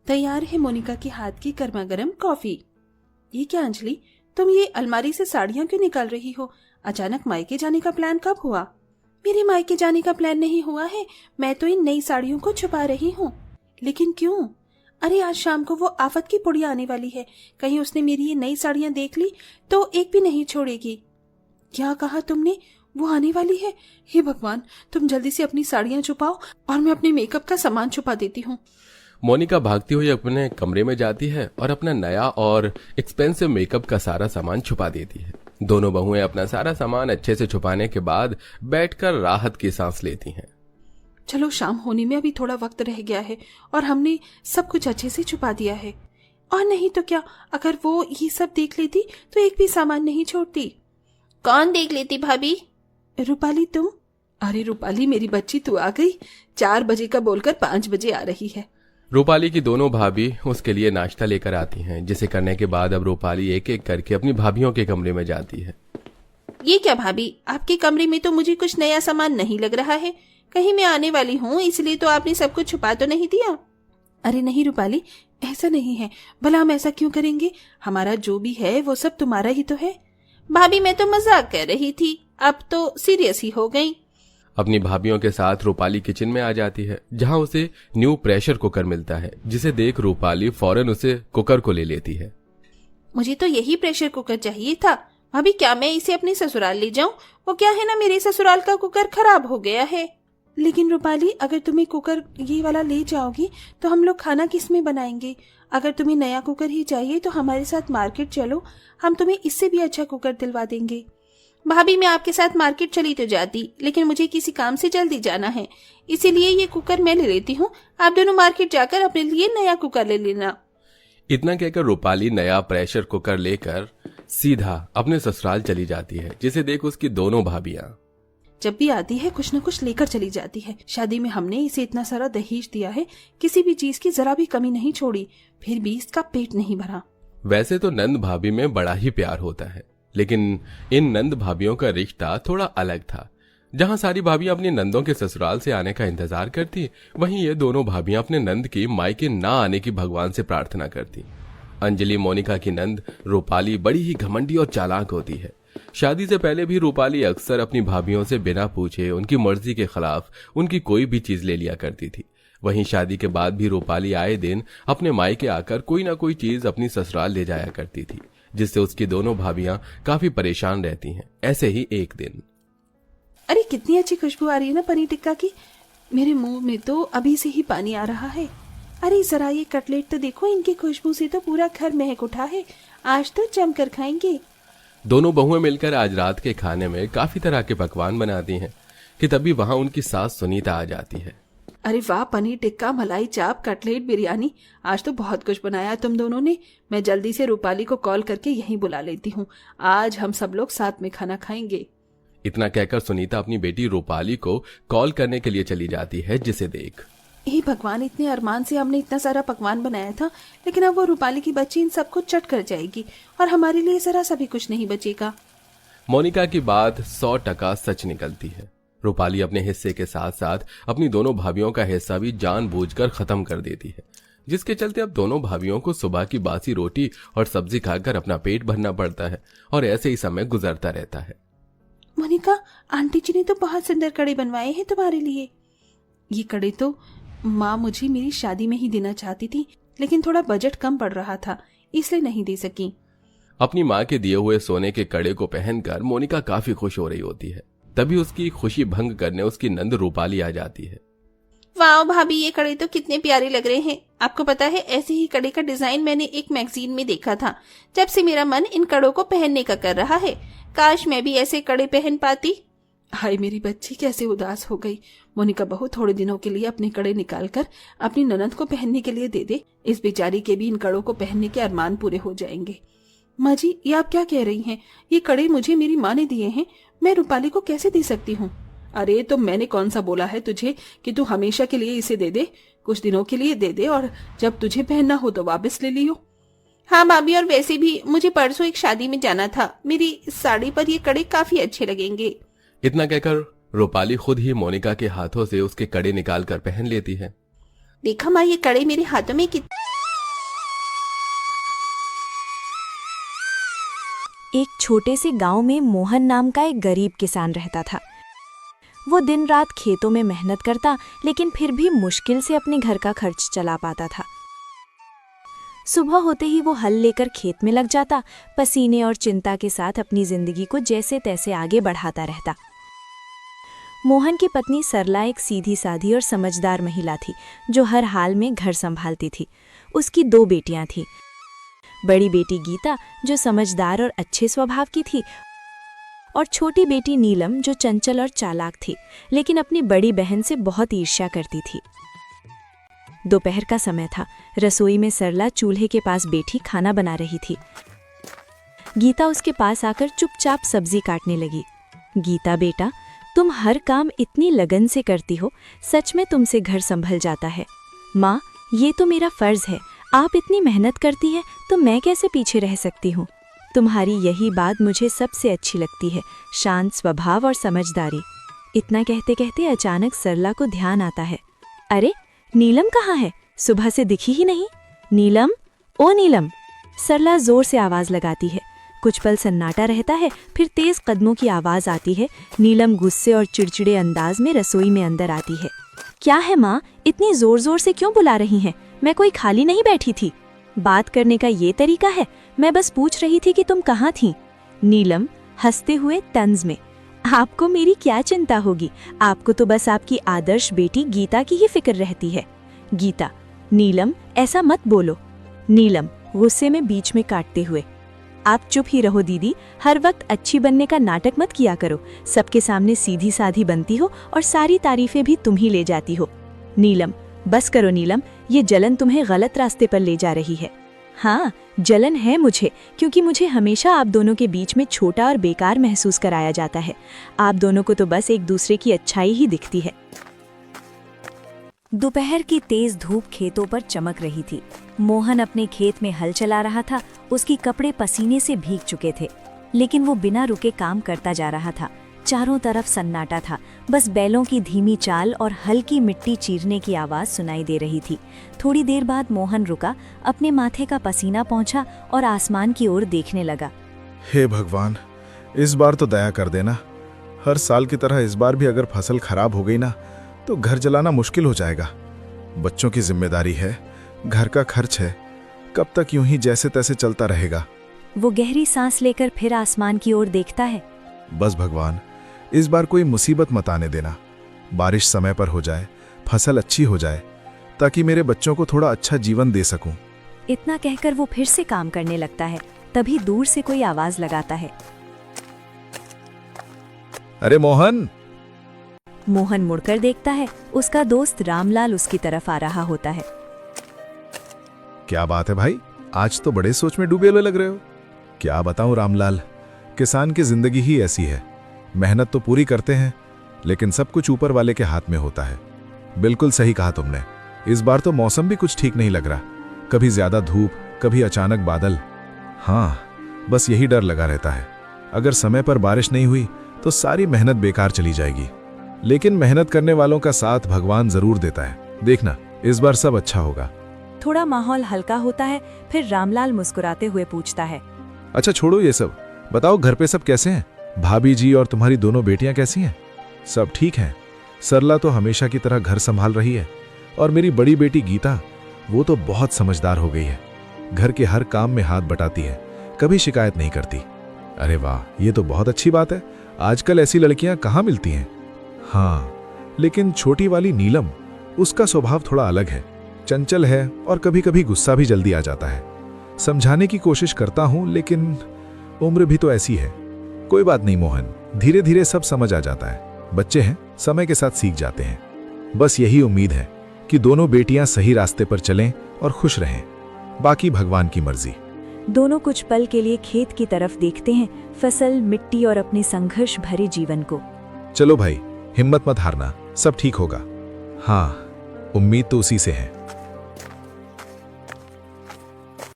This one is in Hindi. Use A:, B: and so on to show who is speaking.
A: तैयार है मोनिका के हाथ की गर्मा गर्म कॉफी। ये क्या अंजलि, तुम ये अलमारी से साड़ियां क्यों निकाल रही हो? अचानक मायके जाने का प्लान कब हुआ? मेरे मायके जाने का प्लान नहीं हुआ है, मैं तो इन नई साड़ियों को छुपा रही हूँ। लेकिन क्यों? अरे आज शाम को वो आफत की पुड़िया आने वाली है, कहीं उसने मेरी ये नई साड़ियां देख ली तो एक भी नहीं छोड़ेगी। क्या कहा तुमने? वो आने वाली है? हे भगवान, तुम जल्दी से अपनी साड़ियां छुपाओ और मैं अपने मेकअप का सामान छुपा देती हूँ।
B: मोनिका भागती हुई अपने कमरे में जाती है और अपना नया और एक्सपेंसिव मेकअप का सारा सामान छुपा देती है। दोनों बहुएं अपना सारा सामान अच्छे से छुपाने के बाद बैठकर राहत की सांस लेती हैं।
A: चलो, शाम होने में अभी थोड़ा वक्त रह गया है और हमने सब कुछ अच्छे से छुपा दिया है। और नहीं तो क्या, अगर वो ये सब देख लेती तो एक भी सामान नहीं छोड़ती।
C: कौन देख लेती भाभी?
A: रूपाली तुम। अरे रूपाली मेरी बच्ची, तू आ गई। 4 बजे का बोलकर 5 बजे आ रही है।
B: रूपाली की दोनों भाभी उसके लिए नाश्ता लेकर आती हैं, जिसे करने के बाद अब रूपाली एक एक करके अपनी भाभियों के कमरे में जाती है।
C: ये क्या भाभी, आपके कमरे में तो मुझे कुछ नया सामान नहीं लग रहा है। कहीं मैं आने वाली हूँ इसलिए तो आपने सब कुछ छुपा तो नहीं दिया?
A: अरे नहीं रूपाली, ऐसा नहीं है। भला हम ऐसा क्यों करेंगे? हमारा जो भी है वो सब तुम्हारा ही तो है।
C: भाभी मैं तो मजाक कर रही थी, अब तो सीरियस ही हो गई।
B: अपनी भाभियों के साथ रूपाली किचन में आ जाती है, जहां उसे न्यू प्रेशर कुकर मिलता है, जिसे देख रूपाली फौरन उसे कुकर को ले लेती है।
C: मुझे तो यही प्रेशर कुकर चाहिए था। भाभी क्या मैं इसे अपने ससुराल ले जाऊं? वो क्या है ना, मेरे ससुराल का कुकर खराब हो गया है।
A: लेकिन रूपाली, अगर तुम्हें कुकर ये वाला ले जाओगी तो हम लोग खाना किस में बनाएंगे? अगर तुम्हें नया कुकर ही चाहिए तो हमारे साथ मार्केट चलो, हम तुम्हें इससे भी अच्छा कुकर दिलवा देंगे।
C: भाभी मैं आपके साथ मार्केट चली तो जाती, लेकिन मुझे किसी काम से जल्दी जाना है, इसीलिए ये कुकर मैं ले लेती हूँ। आप दोनों मार्केट जाकर अपने लिए नया कुकर ले लेना।
B: इतना कहकर रूपाली नया प्रेशर कुकर लेकर सीधा अपने ससुराल चली जाती है, जिसे देख उसकी दोनों भाभियां।
A: जब भी आती है कुछ न कुछ लेकर चली जाती है। शादी में हमने इसे इतना सारा दहेज दिया है, किसी भी चीज की जरा भी कमी नहीं छोड़ी, फिर भी इसका पेट नहीं भरा।
B: वैसे तो नंद भाभी में बड़ा ही प्यार होता है, लेकिन इन नंद भाभियों का रिश्ता थोड़ा अलग था। जहां सारी भाभियां अपनी नंदों के ससुराल से आने का इंतजार करती, वहीं ये दोनों भाभियां अपने नंद की मायके ना आने की भगवान से प्रार्थना करती। अंजलि मोनिका की नंद रूपाली बड़ी ही घमंडी और चालाक होती है। शादी से पहले भी रूपाली अक्सर अपनी भाभियों से बिना पूछे उनकी मर्जी के खिलाफ उनकी कोई भी चीज ले लिया करती थी। वहीं शादी के बाद भी रूपाली आए दिन अपने मायके आकर कोई ना कोई चीज अपनी ससुराल ले जाया करती थी, जिससे उसकी दोनों भाभियां काफी परेशान रहती हैं। ऐसे ही एक दिन,
A: अरे कितनी अच्छी खुशबू आ रही है ना पनीर टिक्का की। मेरे मुंह में तो अभी से ही पानी आ रहा है। अरे जरा ये कटलेट तो देखो, इनकी खुशबू से तो पूरा घर महक उठा है। आज तो जमकर खाएंगे।
B: दोनों बहुएं मिलकर आज रात के खाने में काफी तरह के पकवान बनाती हैं कि तभी वहां उनकी सास सुनीता आ जाती है।
A: अरे वाह, पनीर टिक्का, मलाई चाप, कटलेट, बिरयानी, आज तो बहुत कुछ बनाया तुम दोनों ने। मैं जल्दी से रूपाली को कॉल करके यहीं बुला लेती हूँ, आज हम सब लोग साथ में खाना खाएंगे।
B: इतना कहकर सुनीता अपनी बेटी रूपाली को कॉल करने के लिए चली जाती है, जिसे देख
A: हे भगवान, इतने अरमान से हमने इतना सारा पकवान बनाया था, लेकिन अब वो रूपाली की बच्ची इन सबको चट कर जाएगी और हमारे लिए जरा सा भी कुछ नहीं बचेगा।
B: मोनिका की बात 100% सच निकलती है। रूपाली अपने हिस्से के साथ साथ अपनी दोनों भाभियों का हिस्सा भी जानबूझकर खत्म कर देती है, जिसके चलते अब दोनों भाभियों को सुबह की बासी रोटी और सब्जी खाकर अपना पेट भरना पड़ता है और ऐसे ही समय गुजरता रहता है।
A: मोनिका, आंटी जी ने तो बहुत सुंदर कड़े बनवाए हैं तुम्हारे लिए। ये कड़े तो माँ मुझे मेरी शादी में ही देना चाहती थी, लेकिन थोड़ा बजट कम पड़ रहा था, इसलिए नहीं दे सकी।
B: अपनी माँ के दिए हुए सोने के कड़े को पहनकर मोनिका काफी खुश हो रही होती है। तभी उसकी खुशी भंग करने उसकी नंद रूपाली आ जाती है।
C: वाह भाभी, ये कड़े तो कितने प्यारे लग रहे हैं। आपको पता है, ऐसे ही कड़े का डिजाइन मैंने एक मैगजीन में देखा था। जब से मेरा मन इन कड़ों को पहनने का कर रहा है। काश मैं भी ऐसे कड़े पहन पाती।
A: हाय मेरी बच्ची, कैसे उदास हो गई। मोनिका बहू, थोड़े दिनों के लिए अपने कड़े निकालकर अपनी ननद को पहनने के लिए दे दे। इस बेचारी के भी इन कड़ों को पहनने के अरमान पूरे हो जाएंगे। माँ जी, ये आप क्या कह रही हैं? ये कड़े मुझे मेरी माँ ने दिए हैं, मैं रूपाली को कैसे दे सकती हूँ? अरे तो मैंने कौन सा बोला है तुझे कि तू हमेशा के लिए इसे दे दे? कुछ दिनों के लिए दे दे और जब तुझे पहनना हो तो वापस ले लियो।
C: हाँ भाभी, और वैसे भी मुझे परसों एक शादी में जाना था, मेरी साड़ी पर ये कड़े काफी अच्छे लगेंगे।
B: इतना कहकर रूपाली खुद ही मोनिका के हाथों से उसके कड़े निकाल कर पहन लेती है।
C: देखा माँ, ये कड़े मेरे हाथों में कितने
D: एक छोटे से गांव में मोहन नाम का एक गरीब किसान रहता था। वो दिन रात खेतों में मेहनत करता, लेकिन फिर भी मुश्किल से अपने घर का खर्च चला पाता था। सुबह होते ही वो हल लेकर खेत में लग जाता, पसीने और चिंता के साथ अपनी जिंदगी को जैसे तैसे आगे बढ़ाता रहता। मोहन की पत्नी सरला एक सीधी साधी और समझदार महिला थी, जो हर हाल में घर संभालती थी। उसकी 2 बेटियां थीं। बड़ी बेटी गीता, जो समझदार और अच्छे स्वभाव की थी, और छोटी बेटी नीलम, जो चंचल और चालाक थी, लेकिन अपनी बड़ी बहन से बहुत ईर्ष्या करती थी। दोपहर का समय था। रसोई में सरला चूल्हे के पास बैठी खाना बना रही थी। गीता उसके पास आकर चुपचाप सब्जी काटने लगी। गीता बेटा, तुम हर काम इतनी लगन से करती हो, सच में तुमसे घर संभल जाता है। माँ, ये तो मेरा फर्ज है, आप इतनी मेहनत करती हैं तो मैं कैसे पीछे रह सकती हूँ। तुम्हारी यही बात मुझे सबसे अच्छी लगती है, शांत स्वभाव और समझदारी। इतना कहते कहते अचानक सरला को ध्यान आता है, अरे नीलम कहाँ है? सुबह से दिखी ही नहीं। नीलम, ओ नीलम! सरला जोर से आवाज लगाती है। कुछ पल सन्नाटा रहता है, फिर तेज कदमों की आवाज आती है। नीलम गुस्से और चिड़चिड़े अंदाज में रसोई में अंदर आती है। क्या है माँ, इतनी जोर जोर से क्यों बुला रही हैं? मैं कोई खाली नहीं बैठी थी। बात करने का ये तरीका है? मैं बस पूछ रही थी कि तुम कहाँ थीं। नीलम हंसते हुए तंज में, आपको मेरी क्या चिंता होगी, आपको तो बस आपकी आदर्श बेटी गीता की ही फिक्र रहती है। गीता, नीलम ऐसा मत बोलो। नीलम गुस्से में बीच में काटते हुए, आप चुप ही रहो दीदी, हर वक्त अच्छी बनने का नाटक मत किया करो। सबके सामने सीधी साधी बनती हो और सारी तारीफें भी तुम ही ले जाती हो। नीलम, बस करो नीलम, ये जलन तुम्हें गलत रास्ते पर ले जा रही है। हाँ, जलन है मुझे, क्योंकि मुझे हमेशा आप दोनों के बीच में छोटा और बेकार महसूस कराया जाता है। आप दोनों को तो बस एक दूसरे की अच्छाई ही दिखती है। दोपहर की तेज धूप खेतों पर चमक रही थी। मोहन अपने खेत में हल चला रहा था। उसके कपड़े पसीने से भीग चुके थे, लेकिन वो बिना रुके काम करता जा रहा था। चारों तरफ सन्नाटा था, बस बैलों की धीमी चाल और हल्की मिट्टी चीरने की आवाज सुनाई दे रही थी। थोड़ी देर बाद मोहन रुका, अपने माथे का पसीना पोंछा और आसमान की ओर देखने लगा।
E: हे भगवान, इस बार तो दया कर देना। हर साल की तरह इस बार भी अगर फसल खराब हो गई ना, तो घर चलाना मुश्किल हो जाएगा। बच्चों की जिम्मेदारी है, घर का खर्च है, कब तक यूं ही जैसे तैसे चलता रहेगा।
D: वो गहरी सांस लेकर फिर आसमान की ओर देखता है।
E: बस भगवान, इस बार कोई मुसीबत मत आने देना। बारिश समय पर हो जाए, फसल अच्छी हो जाए, ताकि मेरे बच्चों को थोड़ा अच्छा जीवन दे सकूं।
D: इतना कहकर वो फिर से काम करने लगता है। तभी दूर से कोई आवाज लगाता है,
E: अरे मोहन!
D: मोहन मुड़कर देखता है। उसका दोस्त रामलाल उसकी तरफ आ रहा होता है।
E: क्या बात है भाई, आज तो बड़े सोच में डूबे हुए लग रहे हो। क्या बताऊं रामलाल, किसान की जिंदगी ही ऐसी है। मेहनत तो पूरी करते हैं, लेकिन सब कुछ ऊपर वाले के हाथ में होता है। बिल्कुल सही कहा तुमने। इस बार तो मौसम भी कुछ ठीक नहीं लग रहा, कभी ज्यादा धूप, कभी अचानक बादल। हाँ, बस यही डर लगा रहता है। अगर समय पर बारिश नहीं हुई तो सारी मेहनत बेकार चली जाएगी। लेकिन मेहनत करने वालों का साथ भगवान जरूर देता है। देखना, इस बार सब अच्छा होगा।
D: थोड़ा माहौल हल्का होता है, फिर रामलाल मुस्कुराते हुए पूछता है,
E: अच्छा छोड़ो ये सब, बताओ घर पे सब कैसे हैं? भाभी जी और तुम्हारी दोनों बेटियां कैसी हैं? सब ठीक हैं। सरला तो हमेशा की तरह घर संभाल रही है, और मेरी बड़ी बेटी गीता, वो तो बहुत समझदार हो गई है। घर के हर काम में हाथ बटाती है, कभी शिकायत नहीं करती। अरे वाह, ये तो बहुत अच्छी बात है। आजकल ऐसी लड़कियां कहाँ मिलती हैं। हाँ, लेकिन छोटी वाली नीलम, उसका स्वभाव थोड़ा अलग है, चंचल है और कभी कभी गुस्सा भी जल्दी आ जाता है। समझाने की कोशिश करता हूं, लेकिन उम्र भी तो ऐसी है। कोई बात नहीं मोहन, धीरे धीरे सब समझ आ जाता है। बच्चे हैं, समय के साथ सीख जाते हैं। बस यही उम्मीद है कि दोनों बेटियां सही रास्ते पर चलें और खुश रहें। बाकी भगवान की मर्जी।
D: दोनों कुछ पल के लिए खेत की तरफ देखते हैं, फसल, मिट्टी और अपने संघर्ष भरे जीवन को।
E: चलो भाई, हिम्मत मत हारना, सब ठीक होगा। हाँ, उम्मीद तो उसी से है।